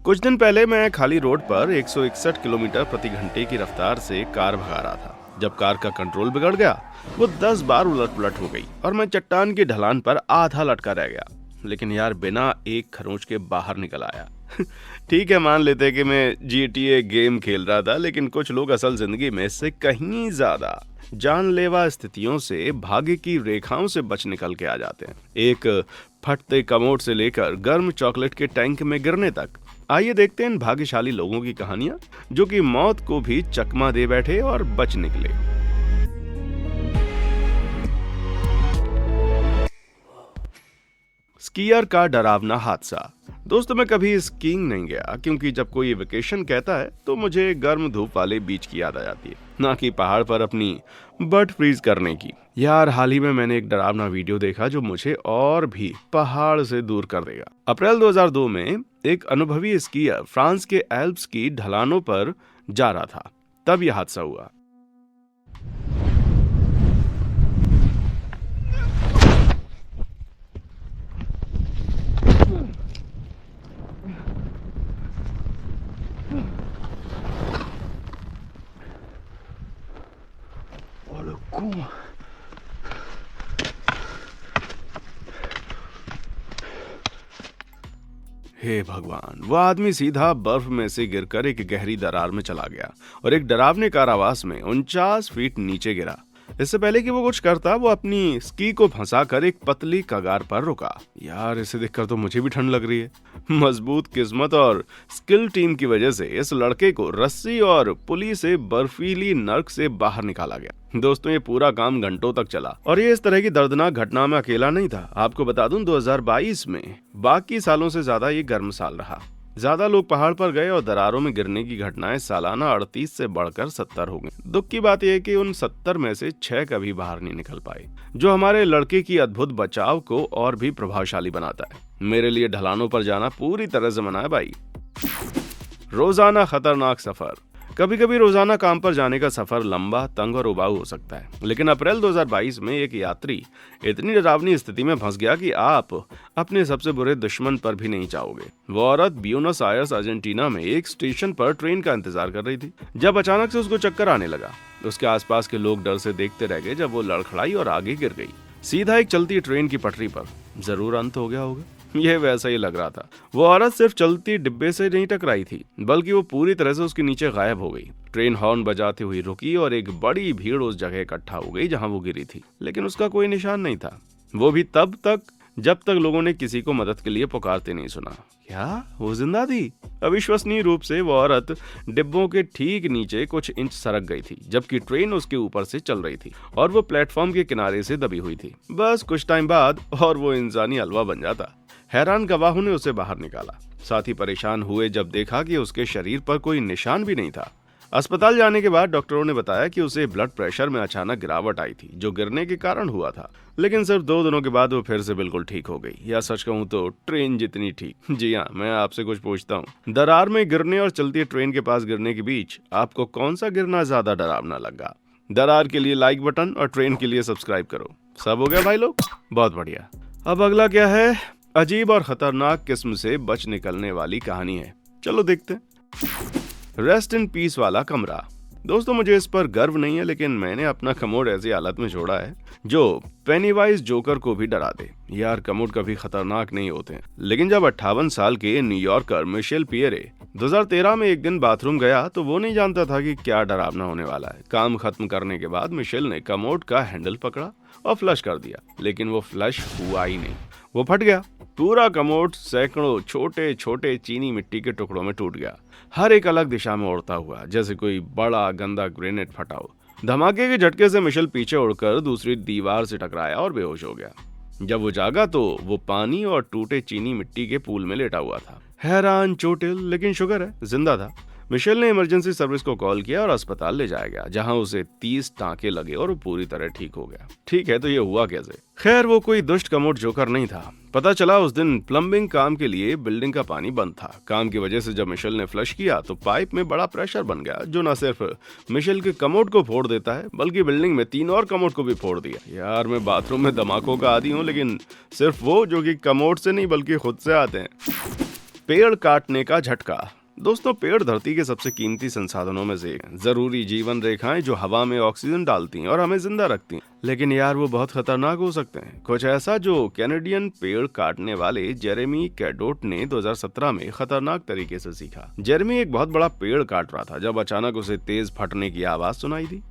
कुछ दिन पहले मैं खाली रोड पर 161 किलोमीटर प्रति घंटे की रफ्तार से कार भगा रहा था। जब कार का कंट्रोल बिगड़ गया, वो 10 बार उलट पुलट हो गई और मैं चट्टान की ढलान पर आधा लटका रह गया। लेकिन यार बिना एक खरोंच के बाहर निकल आया। ठीक है, मान लेते कि मैं GTA गेम खेल रहा था, लेकिन कुछ लोग असल जिंदगी में इससे कहीं ज्यादा जानलेवा स्थितियों से भाग्य की रेखाओं से बच निकल के आ जाते हैं। एक फटते कमोड से लेकर गर्म चॉकलेट के टैंक में गिरने तक। आइए देखते हैं इन भाग्यशाली लोगों की कहानियां, जो कि मौत को भी चकमा दे बैठे और बच निकले। स्कीयर का डरावना हादसा। दोस्तों, मैं कभी स्कीइंग नहीं गया, क्योंकि जब कोई वेकेशन कहता है तो मुझे गर्म धूप वाले बीच की याद आ जाती है, ना कि पहाड़ पर अपनी बट फ्रीज करने की। यार हाल ही में मैंने एक डरावना वीडियो देखा जो मुझे और भी पहाड़ से दूर कर देगा। अप्रैल 2002 में एक अनुभवी स्कीयर फ्रांस के एल्प्स की ढलानों पर जा रहा था, तब यह हादसा हुआ। हे भगवान, वो आदमी सीधा बर्फ में से गिरकर एक गहरी दरार में चला गया और एक डरावने कारावास में 49 फीट नीचे गिरा। इससे पहले कि वो कुछ करता, वो अपनी स्की को फंसाकर एक पतली कगार पर रुका। यार इसे देखकर तो मुझे भी ठंड लग रही है। मजबूत किस्मत और स्किल टीम की वजह से इस लड़के को रस्सी और पुली से बर्फीली नर्क से बाहर निकाला गया। दोस्तों, ये पूरा काम घंटों तक चला और ये इस तरह की दर्दनाक घटना में अकेला नहीं था। आपको बता दूं, 2022 में बाकी सालों से ज्यादा ये गर्म साल रहा। ज्यादा लोग पहाड़ पर गए और दरारों में गिरने की घटनाएं सालाना 38 से बढ़कर 70 हो गई। दुख की बात यह है कि उन 70 में से 6 कभी बाहर नहीं निकल पाए, जो हमारे लड़के की अद्भुत बचाव को और भी प्रभावशाली बनाता है। मेरे लिए ढलानों पर जाना पूरी तरह से मना है भाई। रोजाना खतरनाक सफर। कभी कभी रोजाना काम पर जाने का सफर लंबा, तंग और उबाऊ हो सकता है, लेकिन अप्रैल 2022 में एक यात्री इतनी डरावनी स्थिति में फंस गया कि आप अपने सबसे बुरे दुश्मन पर भी नहीं चाहोगे। वो औरत ब्यूनस आयर्स, अर्जेंटीना में एक स्टेशन पर ट्रेन का इंतजार कर रही थी, जब अचानक से उसको चक्कर आने लगा। उसके आसपास के लोग डर से देखते रह गए जब वो लड़खड़ाई और आगे गिर गई, सीधा एक चलती ट्रेन की पटरी पर। जरूर अंत हो गया होगा। यह वैसा ही लग रहा था। वो औरत सिर्फ चलती डिब्बे से नहीं टकराई थी, बल्कि वो पूरी तरह से उसके नीचे गायब हो गई। ट्रेन हॉर्न बजाते हुए रुकी और एक बड़ी भीड़ उस जगह इकट्ठा हो गई जहां वो गिरी थी, लेकिन उसका कोई निशान नहीं था। वो भी तब तक जब तक लोगों ने किसी को मदद के लिए पुकारते नहीं सुना। क्या वो जिंदा थी? अविश्वसनीय रूप से वो औरत डिब्बों के ठीक नीचे कुछ इंच सरक गई थी, जबकि ट्रेन उसके ऊपर से चल रही थी और वो प्लेटफॉर्म के किनारे से दबी हुई थी। बस कुछ टाइम बाद और वो इंसानी हलवा बन जाता। हैरान गवाहों ने उसे बाहर निकाला, साथ ही परेशान हुए जब देखा कि उसके शरीर पर कोई निशान भी नहीं था। अस्पताल जाने के बाद डॉक्टरों ने बताया कि उसे ब्लड प्रेशर में अचानक गिरावट आई थी, जो गिरने के कारण हुआ था। लेकिन सिर्फ 2 दिनों के बाद वो फिर से बिल्कुल ठीक हो गई। या सच कहूँ तो ट्रेन जितनी ठीक। जी हाँ, मैं आपसे कुछ पूछता हूँ, दरार में गिरने और चलती ट्रेन के पास गिरने के बीच आपको कौन सा गिरना ज्यादा डरावना लगा? दरार के लिए लाइक बटन और ट्रेन के लिए सब्सक्राइब करो। सब हो गया भाई लोग? बहुत बढ़िया। अब अगला क्या है? अजीब और खतरनाक किस्म से बच निकलने वाली कहानी है। चलो देखते हैं। रेस्ट इन पीस वाला कमरा। दोस्तों, मुझे इस पर गर्व नहीं है, लेकिन मैंने अपना कमोड ऐसी हालत में छोड़ा है जो पेनीवाइज जोकर को भी डरा दे। यार कमोड कभी खतरनाक नहीं होते, लेकिन जब 58 साल के न्यूयॉर्कर मिशेल पियरे 2013 में एक दिन बाथरूम गया तो वो नहीं जानता था कि क्या डरावना होने वाला है। काम खत्म करने के बाद मिशेल ने कमोड का हैंडल पकड़ा और फ्लश कर दिया, लेकिन वो फ्लश हुआ ही नहीं, वो फट गया। पूरा कमोड सैकड़ों छोटे छोटे चीनी मिट्टी के टुकड़ों में टूट गया, हर एक अलग दिशा में उड़ता हुआ, जैसे कोई बड़ा गंदा ग्रेनेड फटा हो। धमाके के झटके से मिशेल पीछे उड़कर दूसरी दीवार से टकराया और बेहोश हो गया। जब वो जागा तो वो पानी और टूटे चीनी मिट्टी के पूल में लेटा हुआ था। हैरान, चोटिल, लेकिन शुक्र है जिंदा था। मिशेल ने इमरजेंसी सर्विस को कॉल किया और अस्पताल ले जाया गया, जहां उसे 30 टांके लगे और वो पूरी तरह ठीक हो गया। ठीक है, तो ये हुआ कैसे? खैर, वो कोई दुष्ट कमोड जोकर नहीं था। पता चला उस दिन प्लम्बिंग काम के लिए बिल्डिंग का पानी बंद था। काम की वजह से जब मिशेल ने फ्लश किया तो पाइप में बड़ा प्रेशर बन गया, जो न सिर्फ मिशेल के कमोड को फोड़ देता है, बल्कि बिल्डिंग में 3 और कमोड को भी फोड़ दिया। यार मैं बाथरूम में धमाकों का आदी हूँ, लेकिन सिर्फ वो जो कि कमोड से नहीं बल्कि खुद से आते हैं। पेड़ काटने का झटका। दोस्तों, पेड़ धरती के सबसे कीमती संसाधनों में से एक हैं। जरूरी जीवन रेखाएं जो हवा में ऑक्सीजन डालती हैं और हमें जिंदा रखती हैं। लेकिन यार, वो बहुत खतरनाक हो सकते हैं। कुछ ऐसा जो कैनेडियन पेड़ काटने वाले जेरेमी कैडोट ने 2017 में खतरनाक तरीके से सीखा। जेरेमी एक बहुत बड़ा पेड़ काट रहा था जब अचानक उसे तेज फटने की आवाज सुनाई दी।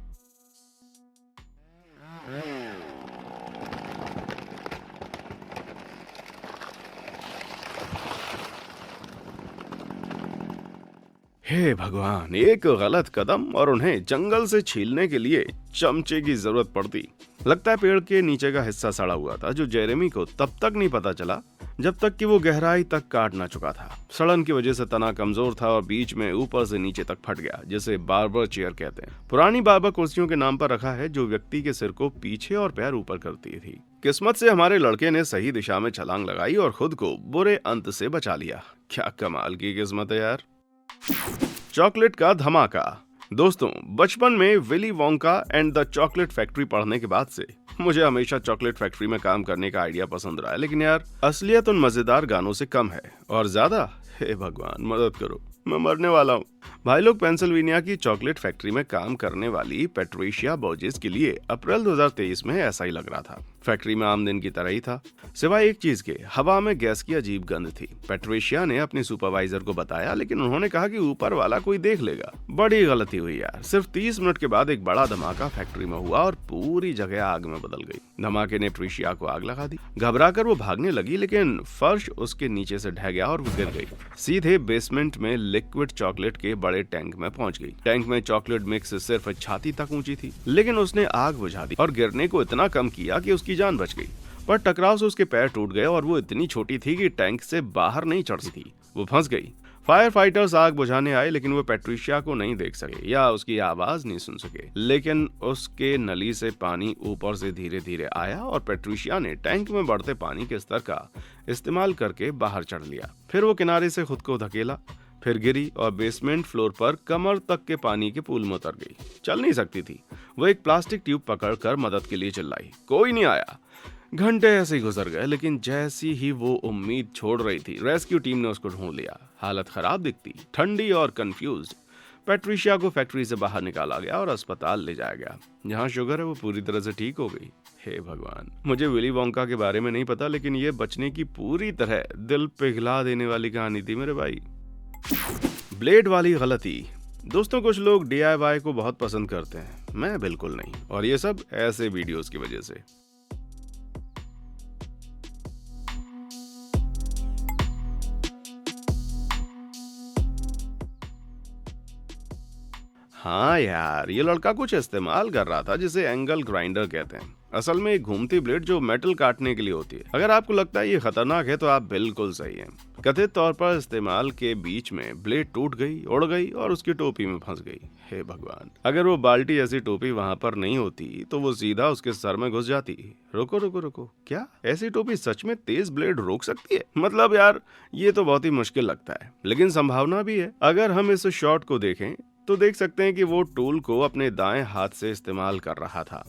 हे भगवान, एक गलत कदम और उन्हें जंगल से छीलने के लिए चमचे की जरूरत पड़ती। लगता है पेड़ के नीचे का हिस्सा सड़ा हुआ था, जो जेरेमी को तब तक नहीं पता चला जब तक कि वो गहराई तक काट ना चुका था। सड़न की वजह से तना कमजोर था और बीच में ऊपर से नीचे तक फट गया, जिसे बार्बर चेयर कहते हैं। पुरानी बार्बर कुर्सियों के नाम पर रखा है, जो व्यक्ति के सिर को पीछे और पैर ऊपर करती थी। किस्मत से हमारे लड़के ने सही दिशा में छलांग लगाई और खुद को बुरे अंत से बचा लिया। क्या कमाल की किस्मत है यार। चॉकलेट का धमाका। दोस्तों, बचपन में Willy Wonka and the chocolate factory पढ़ने के बाद से मुझे हमेशा चॉकलेट फैक्ट्री में काम करने का आइडिया पसंद रहा है। लेकिन यार, असलियत उन मजेदार गानों से कम है और ज्यादा। हे भगवान, मदद करो, मैं मरने वाला हूँ। भाई लोग, पेंसिल्वेनिया की चॉकलेट फैक्ट्री में काम करने वाली पैट्रिशिया बोर्जेस के लिए अप्रैल 2023 में ऐसा ही लग रहा था। फैक्ट्री में आम दिन की तरह ही था, सिवाय एक चीज के, हवा में गैस की अजीब गंध थी। पैट्रिशिया ने अपने सुपरवाइजर को बताया, लेकिन उन्होंने कहा कि ऊपर वाला कोई देख लेगा। बड़ी गलती हुई यार। सिर्फ 30 मिनट के बाद एक बड़ा धमाका फैक्ट्री में हुआ और पूरी जगह आग में बदल गई। धमाके ने पैट्रिशिया को आग लगा दी। घबराकर वो भागने लगी, लेकिन फर्श उसके नीचे से ढह गया और वो गिर गई। सीधे बेसमेंट में लिक्विड चॉकलेट के बड़े टैंक में पहुंच गई। टैंक में चॉकलेट मिक्स सिर्फ छाती तक ऊंची थी, लेकिन उसने आग बुझा दी और गिरने को इतना कम किया कि उसकी जान बच गई। पर टकराव से उसके पैर टूट गए और वो इतनी छोटी थी कि टैंक से बाहर नहीं चढ़ सकती थी। वो फंस गई। फायर फाइटर्स आग बुझाने आए, लेकिन वो पैट्रिशिया को नहीं देख सके या उसकी आवाज नहीं सुन सके। लेकिन उसके नली से पानी ऊपर से धीरे धीरे आया और पैट्रिशिया ने टैंक में बढ़ते पानी के स्तर का इस्तेमाल करके बाहर चढ़ लिया। फिर वो किनारे से खुद को धकेला, फिर गिरी और बेसमेंट फ्लोर पर कमर तक के पानी के पूल में उतर गई। चल नहीं सकती थी। वो एक प्लास्टिक ट्यूब पकड़कर मदद के लिए चिल्लाई। कोई नहीं आया। घंटे ऐसे ही गुजर गए, लेकिन जैसी ही वो उम्मीद छोड़ रही थी, रेस्क्यू टीम ने उसको ढूंढ लिया। हालत खराब दिखती, ठंडी और कंफ्यूज्ड। पैट्रिशिया को फैक्ट्री से बाहर निकाला गया और अस्पताल ले जाया गया, जहां शुगर है वो पूरी तरह से ठीक हो गई। हे भगवान, मुझे विली वोंका के बारे में नहीं पता, लेकिन ये बचने की पूरी तरह दिल पिघला देने वाली कहानी थी मेरे भाई। ब्लेड वाली गलती। दोस्तों, कुछ लोग DIY को बहुत पसंद करते हैं, मैं बिल्कुल नहीं, और ये सब ऐसे वीडियोस की वजह से। हाँ यार, ये लड़का कुछ इस्तेमाल कर रहा था जिसे एंगल ग्राइंडर कहते हैं। असल में एक घूमती ब्लेड जो मेटल काटने के लिए होती है। अगर आपको लगता है ये खतरनाक है तो आप बिल्कुल सही हैं। कथित तौर पर इस्तेमाल के बीच में ब्लेड टूट गई, उड़ गई और उसकी टोपी में फंस गई। हे भगवान, अगर वो बाल्टी ऐसी टोपी वहां पर नहीं होती तो वो सीधा उसके सर में घुस जाती। रुको रुको रुको, क्या ऐसी टोपी सच में तेज ब्लेड रोक सकती है? मतलब यार, ये तो बहुत ही मुश्किल लगता है, लेकिन संभावना भी है। अगर हम इस शॉट को देखें तो देख सकते हैं कि वो टूल को अपने दाएं हाथ से इस्तेमाल कर रहा था।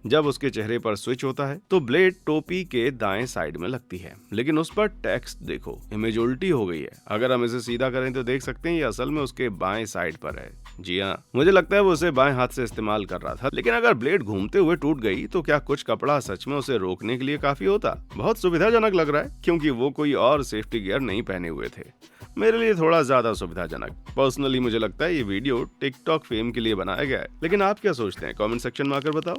जब उसके चेहरे पर स्विच होता है तो ब्लेड टोपी के दाएं साइड में लगती है, लेकिन उस पर टेक्स्ट देखो, इमेज उल्टी हो गई है। अगर हम इसे सीधा करें तो देख सकते हैं ये असल में उसके बाएं साइड पर है। जी हाँ, मुझे लगता है वो उसे बाएं हाथ से इस्तेमाल कर रहा था। लेकिन अगर ब्लेड घूमते हुए टूट गई तो क्या कुछ कपड़ा सच में उसे रोकने के लिए काफी होता? बहुत सुविधाजनक लग रहा है, क्योंकि वो कोई और सेफ्टी गियर नहीं पहने हुए थे। मेरे लिए थोड़ा ज्यादा सुविधाजनक। पर्सनली मुझे लगता है ये वीडियो टिकटॉक फेम के लिए बनाया गया है, लेकिन आप क्या सोचते हैं? कमेंट सेक्शन में आकर बताओ।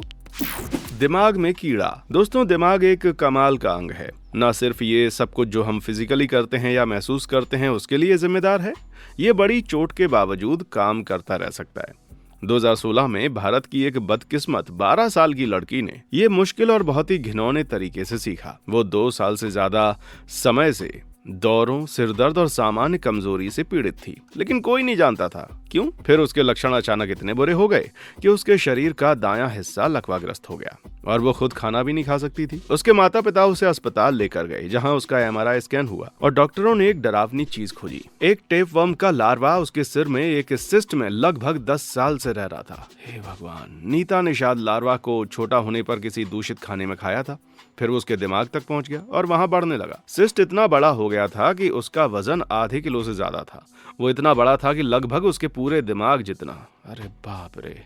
दिमाग में कीड़ा। दोस्तों, दिमाग एक कमाल का अंग है। न सिर्फ ये सब कुछ जो हम फिजिकली करते हैं या महसूस करते हैं उसके लिए जिम्मेदार है, ये बड़ी चोट के बावजूद काम करता रह सकता है। 2016 में भारत की एक बदकिस्मत 12 साल की लड़की ने ये मुश्किल और बहुत ही घिनौने तरीके से सीखा। वो 2 साल से ज्यादा समय से दौरों, सिरदर्द और सामान्य कमजोरी से पीड़ित थी, लेकिन कोई नहीं जानता था क्यों? फिर उसके लक्षण अचानक इतने बुरे हो गए कि उसके शरीर का दायां हिस्सा लकवाग्रस्त हो गया और वो खुद खाना भी नहीं खा सकती थी। उसके माता पिता उसे अस्पताल लेकर गए, जहां उसका एमआरआई स्कैन हुआ और डॉक्टरों ने एक डरावनी चीज खोजी। एक टेपवर्म का लार्वा उसके सिर में एक सिस्ट में लगभग 10 साल से रह रहा था। हे भगवान! नीता ने शायद लार्वा को छोटा होने पर किसी दूषित खाने में खाया था, फिर वो उसके दिमाग तक पहुंच गया और वहां बढ़ने लगा। सिस्ट इतना बड़ा हो गया था कि उसका वजन आधे किलो से ज्यादा था। वो इतना बड़ा था कि लगभग उसके पूरे दिमाग जितना। अरे बाप रे,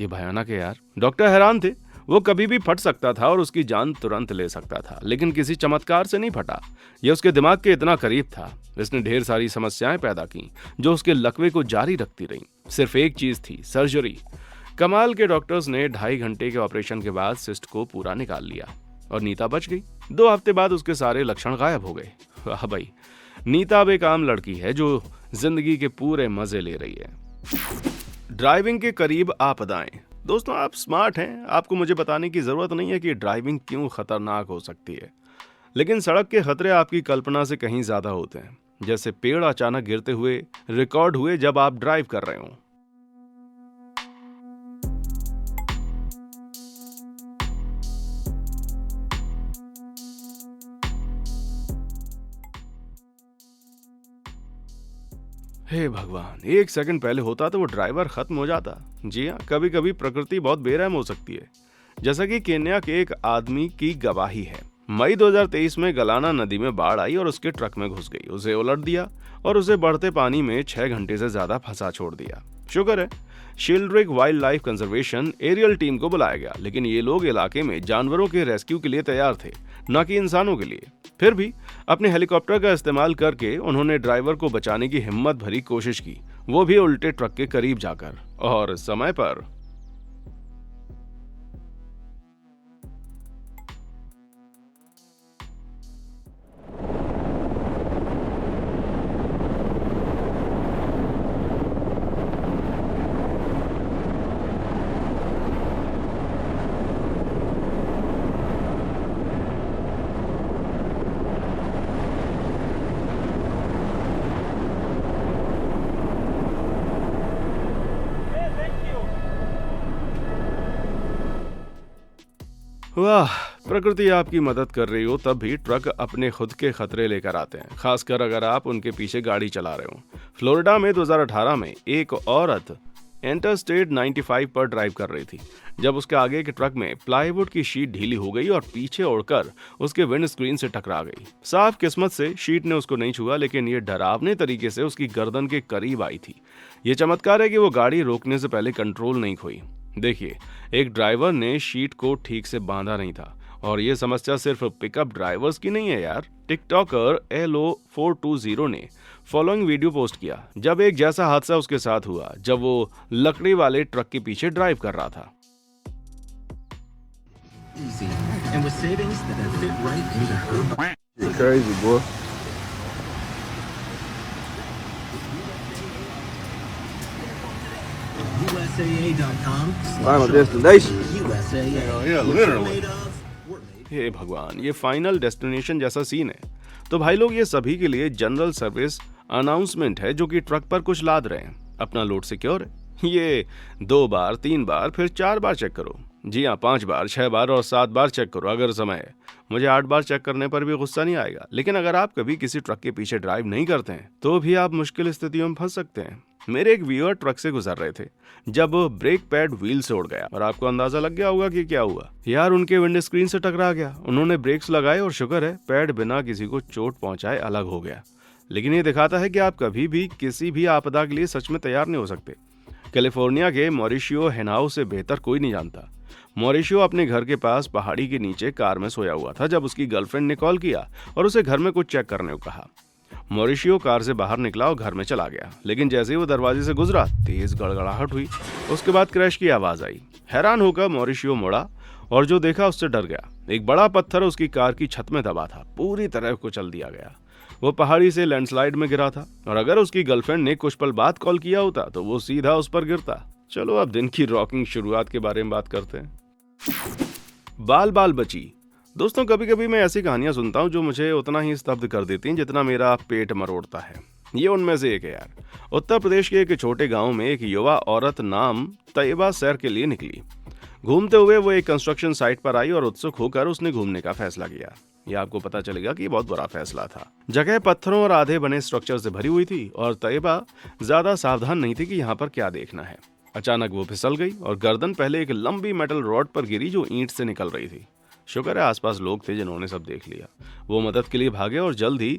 ये भयानक है यार। डॉक्टर हैरान थे। वो कभी भी फट सकता था और उसकी जान तुरंत ले सकता था, लेकिन किसी चमत्कार से नहीं फटा। यह उसके दिमाग के इतना करीब था। इसने ढेर सारी समस्याएं पैदा की जो उसके लकवे को जारी रखती रहीं। सिर्फ एक चीज थी, सर्जरी। कमाल के डॉक्टर्स ने 2.5 घंटे के ऑपरेशन के बाद सिस्ट को पूरा निकाल लिया और नीता बच गई। 2 हफ्ते बाद उसके सारे लक्षण गायब हो गए। वाह भाई, नीता अब एक आम लड़की है जो जिंदगी के पूरे मजे ले रही है। ड्राइविंग के करीब आपदाएं। दोस्तों, आप स्मार्ट हैं, आपको मुझे बताने की जरूरत नहीं है कि ड्राइविंग क्यों खतरनाक हो सकती है। लेकिन सड़क के खतरे आपकी कल्पना से कहीं ज्यादा होते हैं। जैसे पेड़ अचानक गिरते हुए रिकॉर्ड हुए जब आप ड्राइव कर रहे हो। हे भगवान! 1 सेकंड पहले होता तो वो ड्राइवर खत्म हो जाता। जी हाँ, कभी कभी प्रकृति बहुत बेरहम हो सकती है, जैसा कि केन्या के एक आदमी की गवाही है। मई 2023 में गलाना नदी में बाढ़ आई और उसके ट्रक में घुस गई। उसे उलट दिया और उसे बढ़ते पानी में 6 घंटे से ज्यादा फंसा छोड़ दिया। शुक्र है शील्ड्रिक wildlife conservation aerial team को बुलाया गया, लेकिन ये लोग इलाके में जानवरों के रेस्क्यू के लिए तैयार थे, न कि इंसानों के लिए। फिर भी अपने हेलीकॉप्टर का इस्तेमाल करके उन्होंने ड्राइवर को बचाने की हिम्मत भरी कोशिश की, वो भी उल्टे ट्रक के करीब जाकर और समय पर। वाह, प्रकृति आपकी मदद कर रही हो तब भी ट्रक अपने खुद के खतरे लेकर आते हैं, खासकर अगर आप उनके पीछे गाड़ी चला रहे हो। फ्लोरिडा में 2018 में एक औरत इंटरस्टेट 95 पर ड्राइव कर रही थी जब उसके आगे के ट्रक में प्लाईवुड की शीट ढीली हो गई और पीछे उड़कर उसके विंड स्क्रीन से टकरा गई। साफ किस्मत से शीट ने उसको नहीं छुआ, लेकिन ये डरावने तरीके से उसकी गर्दन के करीब आई थी। ये चमत्कार है कि वो गाड़ी रोकने से पहले कंट्रोल नहीं खोई। देखिए, एक ड्राइवर ने शीट को ठीक से बांधा नहीं था और ये समस्या सिर्फ पिकअप ड्राइवर्स की नहीं है यार। टिकटॉकर LO420 ने फॉलोइंग वीडियो पोस्ट किया जब एक जैसा हादसा उसके साथ हुआ जब वो लकड़ी वाले ट्रक के पीछे ड्राइव कर रहा था। Crazy, boy. Final destination. Yeah, literally. हे भगवान, ये फाइनल डेस्टिनेशन जैसा सीन है। तो भाई लोग, ये सभी के लिए जनरल सर्विस अनाउंसमेंट है जो कि ट्रक पर कुछ लाद रहे हैं। अपना लोड सिक्योर है। ये 2 बार, 3 बार, फिर 4 बार चेक करो। जी हाँ, 5 बार, 6 बार और 7 बार चेक करो अगर समय है। मुझे 8 बार चेक करने पर भी गुस्सा नहीं आएगा, लेकिन अगर आप कभी किसी ट्रक के पीछे ड्राइव नहीं करते हैं तो भी आप मुश्किल स्थितियों में फंस सकते हैं। मेरे एक व्यूअर ट्रक से गुजर रहे थे जब ब्रेक पैड व्हील से उड़ गया और आपको अंदाजा लग गया होगा कि क्या हुआ। यार, उनके विंड स्क्रीन से टकरा गया। उन्होंने ब्रेक्स लगाए और शुक्र है पैड बिना किसी को चोट पहुंचाए अलग हो गया। लेकिन ये दिखाता है कि आप कभी भी किसी भी आपदा के लिए सच में तैयार नहीं हो सकते। कैलिफोर्निया के मॉरिशियो हेनाउ से बेहतर कोई नहीं जानता। मॉरिशियो अपने घर के पास पहाड़ी के नीचे कार में सोया हुआ था जब उसकी गर्लफ्रेंड ने कॉल किया और उसे घर में कुछ चेक करने को कहा। मॉरिशियो कार से बाहर निकला और घर में चला गया, लेकिन जैसे ही वो दरवाजे से गुजरा तेज गड़गड़ाहट हुई। उसके बाद क्रैश की आवाज आई। हैरान होकर मॉरिशियो मुड़ा और जो देखा उससे डर गया। एक बड़ा पत्थर उसकी कार की छत में दबा था। पूरी तरह कुचल दिया गया। वो पहाड़ी से लैंडस्लाइड में गिरा था और अगर उसकी गर्लफ्रेंड ने कुछ पल बाद कॉल किया होता तो वो सीधा उस पर गिरता। चलो अब दिन की रॉकिंग शुरुआत के बारे में बात करते हैं। बाल बाल बची। दोस्तों, कभी कभी मैं ऐसी कहानियां सुनता हूं जो मुझे उतना ही स्तब्ध कर देती हैं जितना मेरा पेट मरोड़ता है। ये उनमें से एक है यार। उत्तर प्रदेश के एक छोटे गांव में एक युवा औरत नाम तैयबा सैर के लिए निकली। घूमते हुए वो एक कंस्ट्रक्शन साइट पर आई और उत्सुक होकर उसने घूमने का फैसला किया। यह आपको पता चलेगा कि ये बहुत बड़ा फैसला था। जगह पत्थरों और आधे बने स्ट्रक्चर से भरी हुई थी और तैयबा ज्यादा सावधान नहीं थी कि यहाँ पर क्या देखना है। अचानक वो फिसल गई और गर्दन पहले एक लंबी मेटल रॉड पर गिरी जो ईंट से निकल रही थी। शुक्र है आसपास लोग थे जिन्होंने सब देख लिया। वो मदद के लिए भागे और जल्द ही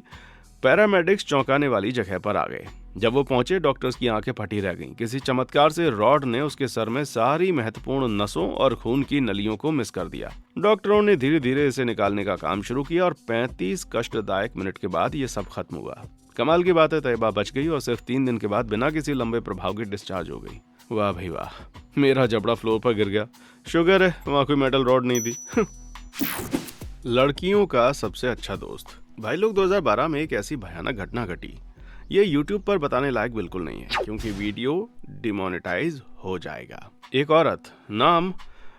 पैरामेडिक्स चौंकाने वाली जगह पर आ गए। जब वो पहुंचे डॉक्टर्स की आंखें फटी रह गईं। किसी चमत्कार से रॉड ने उसके सर में सारी महत्वपूर्ण नसों और खून की नलियों को मिस कर दिया। डॉक्टरों ने धीरे धीरे इसे निकालने का काम शुरू किया और 35 कष्टदायक मिनट के बाद ये सब खत्म हुआ। कमाल की बात है, तैयबा बच गई और सिर्फ 3 दिन के बाद बिना किसी लंबे प्रभाव के डिस्चार्ज हो गई। वाह भाई वाह, मेरा जबड़ा फ्लोर पर गिर गया। शुगर है वहां कोई मेटल रॉड नहीं थी। लड़कियों का सबसे अच्छा दोस्त। भाई लोग 2012 में एक ऐसी भयानक घटना घटी। ये YouTube पर बताने लायक बिल्कुल नहीं है क्योंकि वीडियो डिमोनेटाइज हो जाएगा। एक औरत नाम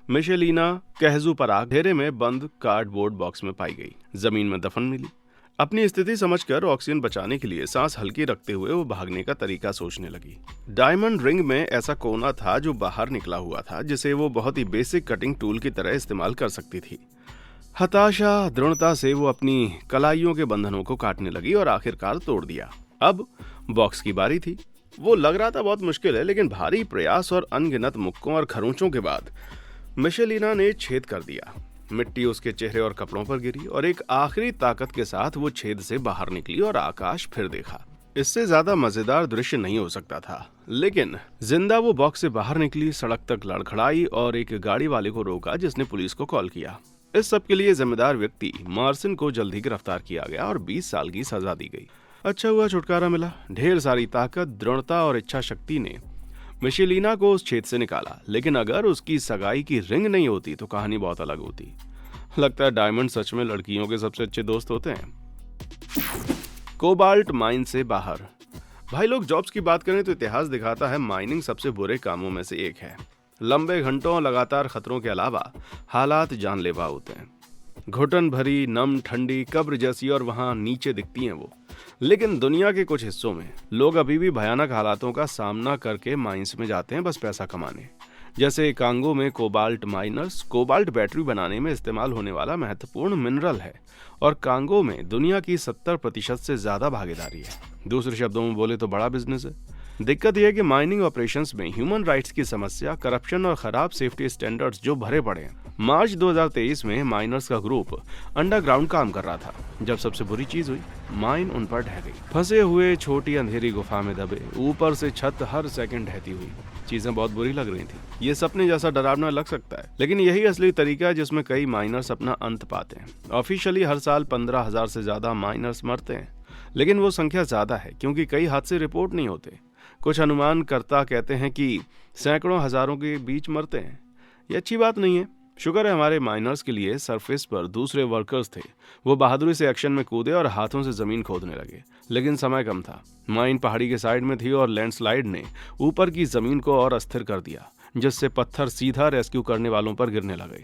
मिशेलिना कहजू पराग घेरे में बंद कार्डबोर्ड बॉक्स में पाई गई, जमीन में दफन मिली। अपनी स्थिति समझकर ऑक्सीजन बचाने के लिए सांस हल्की रखते हुए वो भागने का तरीका सोचने लगी। डायमंड रिंग में ऐसा कोना था जो बाहर निकला हुआ था, जिसे वो बहुत ही बेसिक कटिंग टूल की तरह इस्तेमाल कर सकती थी। हताशा दृढ़ता से वो अपनी कलाइयों के बंधनों को काटने लगी और आखिरकार तोड़ दिया। अब बॉक्स की बारी थी। वो लग रहा था बहुत मुश्किल है, लेकिन भारी प्रयास और अनगिनत मुक्कों और खरोंचों के बाद मिशेलिना ने छेद कर दिया। मिट्टी उसके चेहरे और कपड़ों पर गिरी और एक आखिरी ताकत के साथ वो छेद से बाहर निकली और आकाश फिर देखा। इससे ज्यादा मजेदार दृश्य नहीं हो सकता था, लेकिन जिंदा वो बॉक्स से बाहर निकली, सड़क तक लड़खड़ाई और एक गाड़ी वाले को रोका जिसने पुलिस को कॉल किया। इस सब के लिए जिम्मेदार व्यक्ति मार्सिन को जल्द ही गिरफ्तार किया गया और 20 साल की सजा दी गई। अच्छा हुआ छुटकारा मिला। ढेर सारी ताकत, दृढ़ता और इच्छा शक्ति ने मिशेलिना को उस छेद से निकाला, लेकिन अगर उसकी सगाई की रिंग नहीं होती तो कहानी बहुत अलग होती। लगता है डायमंड सच में लड़कियों के सबसे अच्छे दोस्त होते हैं। कोबाल्ट माइन से बाहर। भाई लोग जॉब्स की बात करें तो इतिहास दिखाता है माइनिंग सबसे बुरे कामों में से एक है। लंबे घंटों लगातार खतरों के अलावा हालात जानलेवा होते हैं। घुटन भरी, नम, ठंडी, कब्र जैसी और वहां नीचे दिखती हैं वो। लेकिन दुनिया के कुछ हिस्सों में लोग अभी भी भयानक हालातों का सामना करके माइंस में जाते हैं बस पैसा कमाने। जैसे कांगो में कोबाल्ट माइनर्स कोबाल्ट बैटरी बनाने में इस्तेमाल होने वाला महत्वपूर्ण मिनरल है और कांगो में दुनिया की 70% से ज्यादा भागीदारी है। दूसरे शब्दों में बोले तो बड़ा बिजनेस है। दिक्कत यह है कि माइनिंग ऑपरेशंस में ह्यूमन राइट्स की समस्या, करप्शन और खराब सेफ्टी स्टैंडर्ड्स जो भरे पड़े हैं। मार्च 2023 में माइनर्स का ग्रुप अंडरग्राउंड काम कर रहा था जब सबसे बुरी चीज हुई, माइन उन पर ढह गई। फंसे हुए छोटी अंधेरी गुफा में दबे, ऊपर से छत हर सेकंड ढहती हुई। चीजें बहुत बुरी लग रही थी। ये सपने जैसा डरावना लग सकता है, लेकिन यही असली तरीका है जिसमें कई माइनर्स अपना अंत पाते हैं। ऑफिशियली हर साल 15,000 से ज्यादा माइनर्स मरते हैं, लेकिन वो संख्या ज्यादा है क्योंकि कई हादसे रिपोर्ट नहीं होते। कुछ अनुमानकर्ता कहते हैं कि सैकड़ों हजारों के बीच मरते हैं। ये अच्छी बात नहीं है। शुक्र है हमारे माइनर्स के लिए सरफेस पर दूसरे वर्कर्स थे। वो बहादुरी से एक्शन में कूदे और हाथों से जमीन खोदने लगे, लेकिन समय कम था। माइन पहाड़ी के साइड में थी और लैंडस्लाइड ने ऊपर की जमीन को और अस्थिर कर दिया, जिससे पत्थर सीधा रेस्क्यू करने वालों पर गिरने लगे।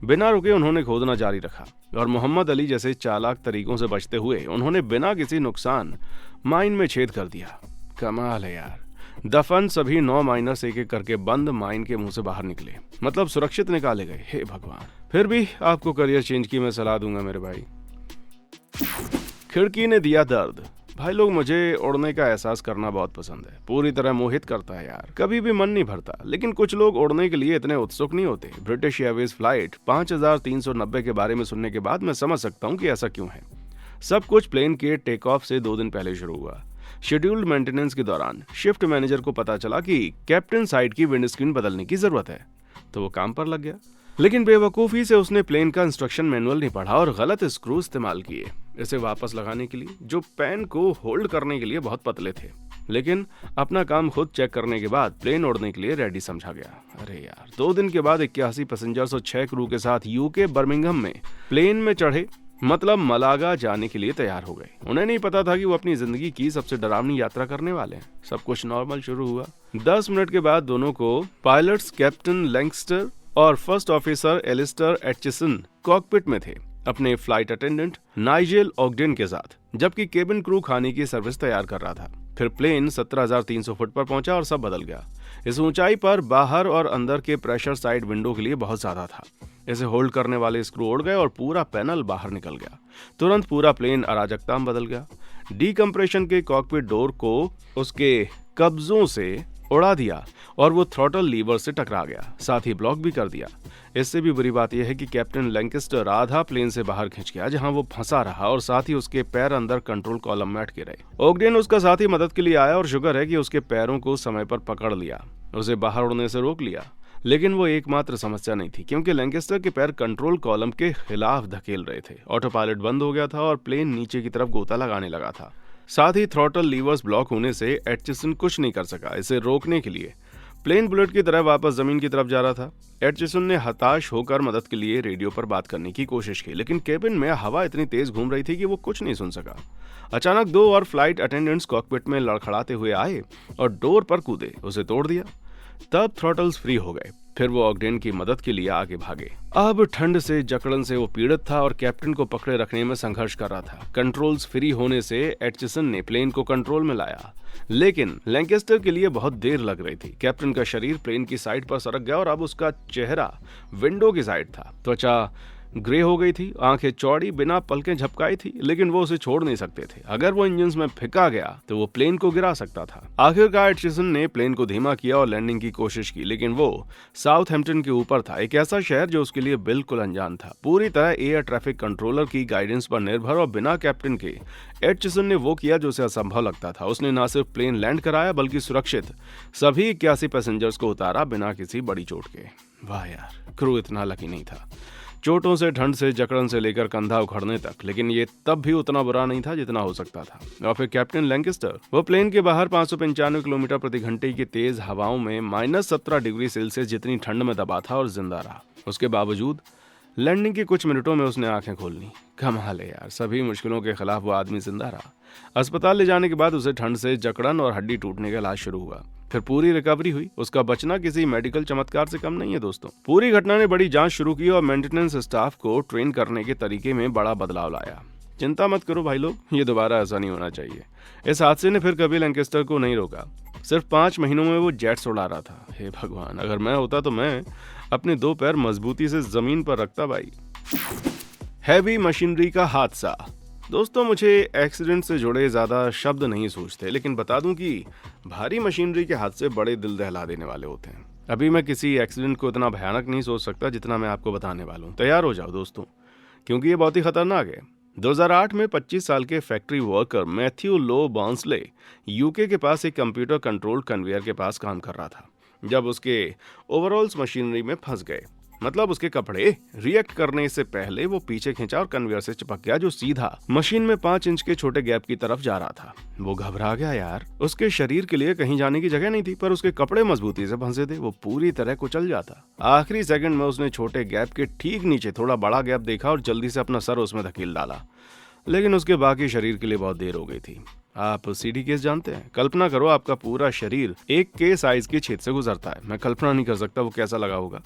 बिना रुके उन्होंने खोदना जारी रखा और मोहम्मद अली जैसे चालाक तरीकों से बचते हुए उन्होंने बिना किसी नुकसान माइन में छेद कर दिया। कमाल है यार। दफन सभी 9 माइनर्स एक एक करके बंद माइन के मुंह से बाहर निकले, मतलब सुरक्षित निकाले गए। हे भगवान। फिर भी आपको करियर चेंज की मैं सलाह दूंगा मेरे भाई। खिड़की ने दिया दर्द। भाई लोग मुझे उड़ने का एहसास करना बहुत पसंद है, पूरी तरह मोहित करता है यार। कभी भी मन नहीं भरता, लेकिन कुछ लोग उड़ने के लिए इतने उत्सुक नहीं होते। ब्रिटिश एयरवेज फ्लाइट 5390 के बारे में सुनने के बाद मैं समझ सकता हूँ कि ऐसा क्यों है। सब कुछ प्लेन के टेक ऑफ से 2 दिन पहले शुरू हुआ। शेड्यूल्ड मेंटेनेंस के दौरान शिफ्ट मैनेजर को पता चला कि कैप्टन साइड की विंडस्क्रीन बदलने की जरूरत है, तो वो काम पर लग गया। लेकिन बेवकूफी से उसने प्लेन का इंस्ट्रक्शन मैनुअल नहीं पढ़ा और गलत स्क्रू इस्तेमाल किए इसे वापस लगाने के लिए, जो पैन को होल्ड करने के लिए बहुत पतले थे। लेकिन अपना काम खुद चेक करने के बाद प्लेन उड़ने के लिए रेडी समझा गया। अरे यार, 2 दिन के बाद 81 पैसेंजर्स और 6 क्रू के साथ यूके बर्मिंघम में प्लेन में चढ़े, मतलब मलागा जाने के लिए तैयार हो गए। उन्हें नहीं पता था कि वो अपनी जिंदगी की सबसे डरावनी यात्रा करने वाले हैं। सब कुछ नॉर्मल शुरू हुआ। 10 मिनट के बाद दोनों को पायलट्स कैप्टन लैंगस्टर और फर्स्ट ऑफिसर एलिस्टर एटचिसन कॉकपिट में थे, अपने फ्लाइट अटेंडेंट नाइजेल ऑगडेन के साथ, जबकि केबिन क्रू खाने की सर्विस तैयार कर रहा था। फिर प्लेन 17,300 फुट पर पहुंचा और सब बदल गया। इस ऊंचाई पर बाहर और अंदर के प्रेशर साइड विंडो के लिए बहुत ज्यादा था। इसे होल्ड करने वाले स्क्रू उड़ गए और पूरा पैनल बाहर निकल गया। तुरंत पूरा प्लेन अराजकता में बदल गया। डीकम्प्रेशन के कॉकपिट डोर को उसके कब्जों से उड़ा दिया और वो थ्रॉटल लीवर से टकरा गया, साथ ही ब्लॉक भी कर दिया। इससे भी बुरी बात यह है कि कैप्टन लैंकेस्टर आधा प्लेन से बाहर खिंच गया, जहां वो फंसा रहा और साथ ही उसके पैर अंदर कंट्रोल कॉलम में अटके रहे। ओग्डेन उसका साथी मदद के लिए आया और शुक्र है कि उसके पैरों को समय पर पकड़ लिया, उसे बाहर उड़ने से रोक लिया। लेकिन वो एकमात्र समस्या नहीं थी, क्योंकि लैंकेस्टर के पैर कंट्रोल कॉलम के खिलाफ धकेल रहे थे। ऑटो पायलट बंद हो गया था और प्लेन नीचे की तरफ गोता लगाने लगा था। साथ ही थ्रॉटल लीवर्स ब्लॉक होने से एटचिसन कुछ नहीं कर सका। इसे रोकने के लिए प्लेन बुलेट की तरह वापस जमीन की तरफ जा रहा था। एटचिसन ने हताश होकर मदद के लिए रेडियो पर बात करने की कोशिश की, लेकिन केबिन में हवा इतनी तेज घूम रही थी कि वो कुछ नहीं सुन सका। अचानक 2 और फ्लाइट अटेंडेंट्स कॉकपिट में लड़खड़ाते हुए आए और डोर पर कूदे, उसे तोड़ दिया। तब थ्रॉटल्स फ्री हो गए। फिर वो ऑग्डेन की मदद के लिए आगे भागे। अब ठंड से जकड़न से वो पीड़ित था और कैप्टन को पकड़े रखने में संघर्ष कर रहा था। कंट्रोल्स फ्री होने से एटचिसन ने प्लेन को कंट्रोल में लाया, लेकिन लैंकेस्टर के लिए बहुत देर लग रही थी। कैप्टन का शरीर प्लेन की साइड पर सरक गया और अब उसका चेहरा विंडो की साइड था। त्वचा ग्रे हो गई थी, आंखें चौड़ी, बिना पलकें झपकाई थी, लेकिन वो उसे छोड़ नहीं सकते थे। अगर वो इंजन में फेंका गया तो वो प्लेन को गिरा सकता था। आखिरकार एटचिसन ने प्लेन को धीमा किया और लैंडिंग की कोशिश की, लेकिन वो साउथहैम्पटन के ऊपर था, एक ऐसा शहर जो उसके लिए बिल्कुल अनजान था। पूरी तरह एयर ट्रैफिक कंट्रोलर की गाइडेंस पर निर्भर और बिना कैप्टन के एटचिसन ने वो किया जो उसे असंभव लगता था। उसने न सिर्फ प्लेन लैंड कराया बल्कि सुरक्षित सभी 81 पैसेंजर्स को उतारा बिना किसी बड़ी चोट के। वाह यार, क्रू इतना लकी नहीं था। चोटों से, ठंड से, जकड़न से लेकर कंधा उखड़ने तक, लेकिन ये तब भी उतना बुरा नहीं था जितना हो सकता था। और फिर कैप्टन लैंकेस्टर, वो प्लेन के बाहर 595 किलोमीटर प्रति घंटे की तेज हवाओं में -17 डिग्री सेल्सियस जितनी ठंड में दबा था और जिंदा रहा। उसके बावजूद लैंडिंग के कुछ मिनटों में उसने आंखें खोल ली। कमाल है यार, सभी मुश्किलों के खिलाफ वो आदमी जिंदा रहा। अस्पताल ले जाने के बाद उसे ठंड से जकड़न और हड्डी टूटने का इलाज शुरू हुआ। फिर पूरी रिकवरी हुई। उसका बचना किसी मेडिकल चमत्कार से कम नहीं है दोस्तों। पूरी घटना ने बड़ी जांच शुरू की और मेंटेनेंस स्टाफ को ट्रेन करने के तरीके में बड़ा बदलाव लाया। चिंता मत करो भाई लोग, ये दोबारा ऐसा नहीं होना चाहिए। इस हादसे ने फिर कभी लैंकेस्टर को नहीं रोका। सिर्फ 5 महीनों में वो जेट्स उड़ा रहा था। हे भगवान, अगर मैं होता तो मैं अपने 2 पैर मजबूती से जमीन पर रखता भाई। हैवी मशीनरी का हादसा। दोस्तों, मुझे एक्सीडेंट से जुड़े ज्यादा शब्द नहीं सोचते, लेकिन बता दूं कि भारी मशीनरी के हादसे बड़े दिल दहला देने वाले होते हैं। अभी मैं किसी एक्सीडेंट को इतना भयानक नहीं सोच सकता जितना मैं आपको बताने वाला हूं। तैयार हो जाओ दोस्तों, क्योंकि ये बहुत ही खतरनाक है। 2008 में 25 साल के फैक्ट्री वर्कर मैथ्यू लो बाउंसले यूके के पास एक कंप्यूटर कंट्रोल कन्वेयर के पास काम कर रहा था, जब उसके ओवरऑल्स मशीनरी में फंस गए। मतलब उसके कपड़े रिएक्ट करने से पहले वो पीछे खींचा और कन्वेयर से चिपक गया, जो सीधा मशीन में 5 इंच के छोटे गैप की तरफ जा रहा था। वो घबरा गया यार। उसके शरीर के लिए कहीं जाने की जगह नहीं थी, पर उसके कपड़े मजबूती से फंसे थे। वो पूरी तरह कुचल जाता। आखिरी सेकंड में उसने छोटे गैप के ठीक नीचे थोड़ा बड़ा गैप देखा और जल्दी से अपना सर उसमें धकेल डाला, लेकिन उसके बाकी शरीर के लिए बहुत देर हो गई थी। आप सीडी केस जानते हैं? कल्पना करो आपका पूरा शरीर एक के साइज के छेद से गुजरता है। मैं कल्पना नहीं कर सकता वो कैसा लगा होगा।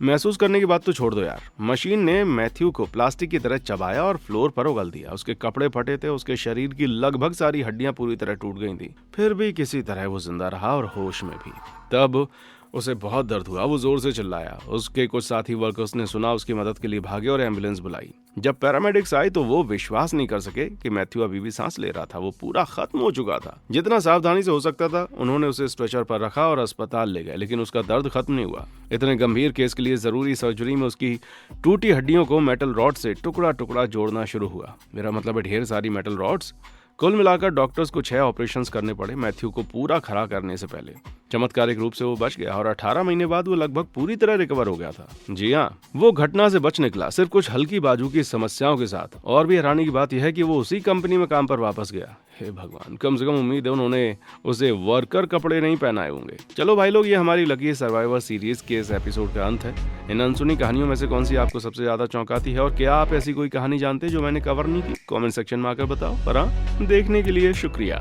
महसूस करने की बात तो छोड़ दो यार। मशीन ने मैथ्यू को प्लास्टिक की तरह चबाया और फ्लोर पर उगल दिया। उसके कपड़े फटे थे, उसके शरीर की लगभग सारी हड्डियां पूरी तरह टूट गई थी। फिर भी किसी तरह वो जिंदा रहा और होश में भी। तब उसे बहुत दर्द हुआ। वो जोर से चिल्लाया। उसके कुछ साथी वर्कर्स ने सुना, उसकी मदद के लिए भागे और एम्बुलेंस बुलाई। जब पैरामेडिक्स आई तो वो विश्वास नहीं कर सके कि मैथ्यू अभी भी सांस ले रहा था। वो पूरा खत्म हो चुका था। जितना सावधानी से हो सकता था उन्होंने उसे स्ट्रेचर पर रखा और अस्पताल ले गए, लेकिन उसका दर्द खत्म नहीं हुआ। इतने गंभीर केस के लिए जरूरी सर्जरी में उसकी टूटी हड्डियों को मेटल रॉड से टुकड़ा टुकड़ा जोड़ना शुरू हुआ। मेरा मतलब है ढेर सारी मेटल रॉड्स। कुल मिलाकर डॉक्टर्स को 6 ऑपरेशंस करने पड़े मैथ्यू को पूरा खड़ा करने से पहले। चमत्कारिक रूप से वो बच गया और 18 महीने बाद वो लगभग पूरी तरह रिकवर हो गया था। जी हाँ, वो घटना से बच निकला, सिर्फ कुछ हल्की बाजू की समस्याओं के साथ। और भी हैरानी की बात यह है कि वो उसी कंपनी में काम पर वापस गया। हे भगवान, कम से कम उम्मीद है उन्होंने उसे वर्कर कपड़े नहीं पहनाए होंगे। चलो भाई लोग, ये हमारी लकी सर्वाइवर सीरीज के इस एपिसोड का अंत है। इन अनसुनी कहानियों में से कौन सी आपको सबसे ज्यादा चौंकाती है, और क्या आप ऐसी कोई कहानी जानते हैं जो मैंने कवर नहीं की? कमेंट सेक्शन में आकर बताओ। पर हाँ, देखने के लिए शुक्रिया।